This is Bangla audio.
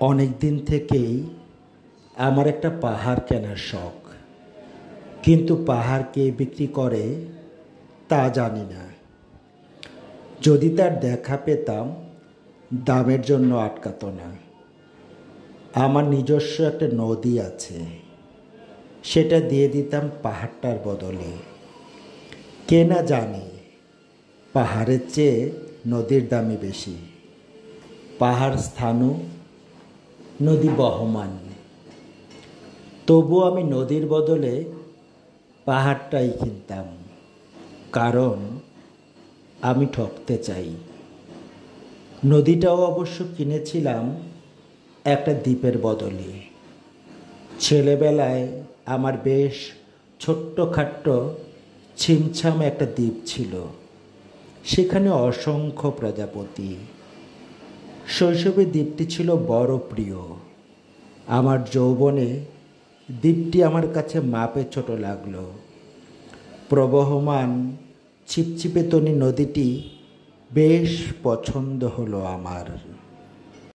অনেক দিন থেকেই আমার একটা পাহাড় কেনার শখ, কিন্তু পাহাড় কে বিক্রি করে তা জানি না। যদি তার দেখা পেতাম, দামের জন্য আটকাতো না। আমার নিজস্ব একটা নদী আছে, সেটা দিয়ে দিতাম পাহাড়টার বদলে। কে না জানে পাহাড়ের চেয়ে নদীর দামই বেশি। পাহাড় স্থাণু, নদী বহমান। তবুও আমি নদীর বদলে পাহাড়টাই কিনতাম, কারণ আমি ঠকতে চাই। নদীটাও অবশ্য কিনেছিলাম একটা দ্বীপের বদলে। ছেলেবেলায় আমার বেশ ছোট্টখাট্ট ছিমছাম একটা দ্বীপ ছিল, সেখানে অসংখ্য প্রজাপতি। শৈশবে দ্বীপটি ছিল বড় প্রিয়। আমার যৌবনে দ্বীপটি আমার কাছে মাপে ছোট লাগলো। প্রবহমান ছিপছিপে তনি নদীটি বেশ পছন্দ হলো আমার।